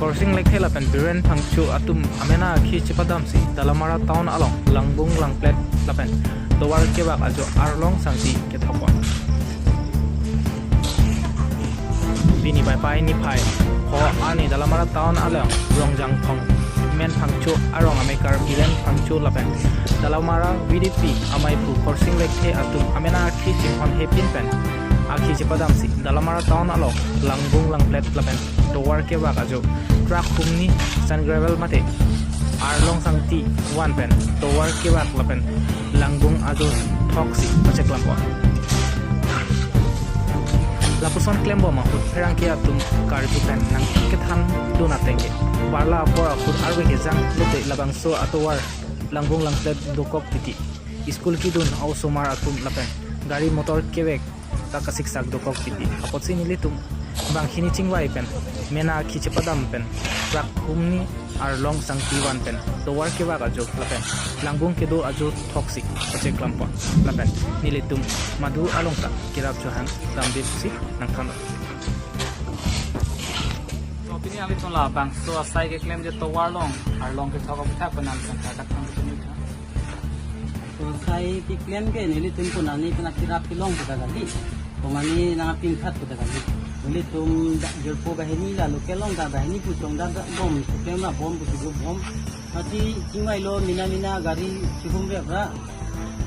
Korsing lekhe lapen biren phangchu atum amena khi chipadam si dalamara town along langbung langplet lapen towar kebak ajo arlong sangti ke thapon bini pai pai ni phai ho ani dalamara town along rongjang thong men phangchu arong amekar biren phangchu lapen dalamara vdp amai pu korsing lekhe atum amena khi chiphon hepin pen akhi chipadam si dalamara town along langbung langplet lapen towar kebak ajo truck humni san gravel mate arlong sangti one pen towar kebak lapen langbung ajo thoksi pacek lampo lapuson klembo mahut ferangki atum karbu pen nang kethan duna tenge barla por akhur arwe ke jang lute labang so atowar langbung langplet dokop titi school ki dun au sumar atum lapen gari motor kebek takasik sak dokop titi apotsi nilitum bang hini chingwai pen mena khiche padam pen truck humni arlong sangti wan pen towar kebak ajo lapen langbung kedo ajo thoksi pacek lampo lapen nilitum madu alongta kirap johan dambit si nangkan opini ali ton la bang so asai ke claim je towar long arlong ke thok thak panam sangka tak thang so sai ki claim ke nilitum punani kana kirap kilong kita gali komani na pin khat kita gali nilitum jerpo bahini la lokelong da bahini puchong da bom claim na bom puchu bom ati jingwai lo mina gari chibum re bra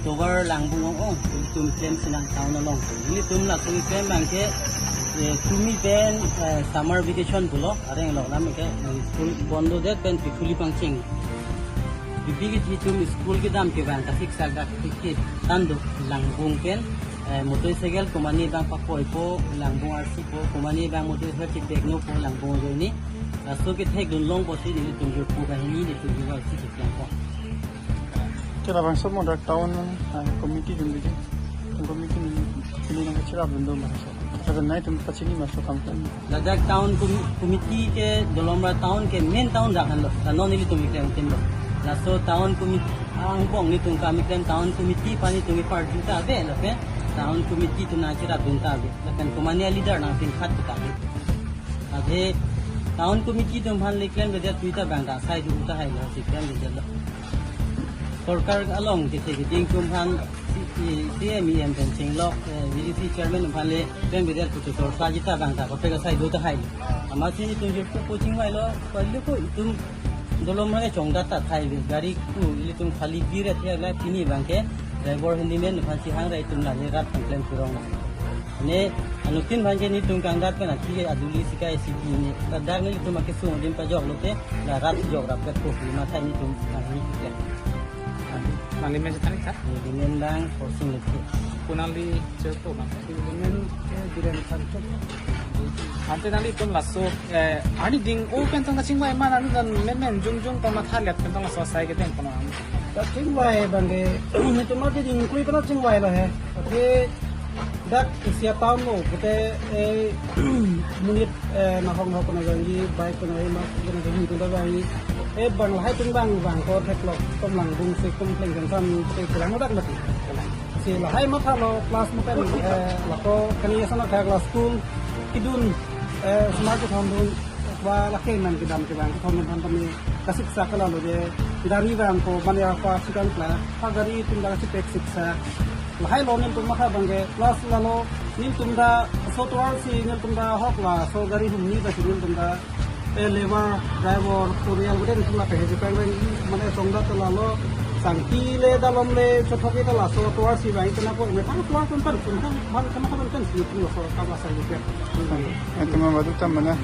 towar langbung ong tum claim sinang town along nilitum la so claim bangke tumi pen summer vacation bulo areng lo lam ke school bondo de pen pikuli pangching bibi ki tum school ki dam ke ban ta fix aga ticket tando langbung pen motorcycle komani bang pakoi po langbung arsi po komani bang motorcycle tekno po langbung joni so ke thek dun long po si ni tum jo po bahini ni tum jo si ke plan po kira bang semua dak tahun komiti dun bikin komiti ni nang kira bendo masuk ada naik tempat sini masuk kampung Ladakh town committee ke Dolomra town ke main town jakan lo non ini tum iklan lo la so town committee ang bong ni tum kami kan town committee pani tum party ta be lo pe town committee tu na kira dun ta be kan komania leader na tin khat ta be ade town committee tum han leklan be twitter bang da sai du ta hai lo siklan be lo सरकार along ke ding tum han CMEM pen chinglok VDC chairman phale pen bidal putu tor sajita bangta ko pega sai do ta hai ama chini tum je coaching wai lo palle ko tum dolom ra chongda ta thai gari ku ili tum khali gira the la tini bangke driver handyman phansi hang rai tum la je rat complain kurong ne anutin bangke ni tum kangdat kana ki aduli sikai city ni dar ni tum ke sung dim pa jog lote la rat jog rap ko ma thai ni tum ani malimen tani ka dimen lang forcing lekhe punali certo bang dengan biren kancok ante nali tum lasso ani ding o pen tong chingwai man anu dan men jung tong ma thalet pen tong so sai ke den kono tak cingwai bangge ini tu mati di kui kana cingwai lah he oke dak isia tahun lo kita munit na hong hong kana janji baik kana ma kana janji kana bangi bang lahai tung bang ko thek lo tom lang bung se kum pleng kan sam te kurang dak mati si lahai ma tha lo class ma pen la ko kani sana ka class school kidun smart thom dun wa la ke man kidam ke bang thom man tam ni kasik sa kala lo je dari bang ko mane apa sikan kla ha gari tung da sipek siksa lahai lo nem tum ma kha bangge class la lo nim tum da so twar si nim tum da hok la so gari hum ni da sim tum da lever driver kurial guden tum la pe je pang mane songda to la lo sangki le dalom le chothoki ta la so twar si bai kana ko me tang twar tum par tum man kana kan si tum so ka ba sa ni pe itu membantu teman ya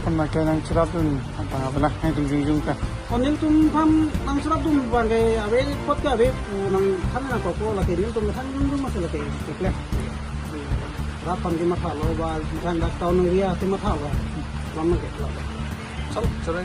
pemakai yang cerap tu apa lah itu jung kan onin tum tham nang surap tum bangge abe pot ka abe nang khan na ko la ke nim tum than jung ma se la ke kle rapan ki ma tha lo ba than dak taw nang ria tu ma tha ba lam ma ke la chal charai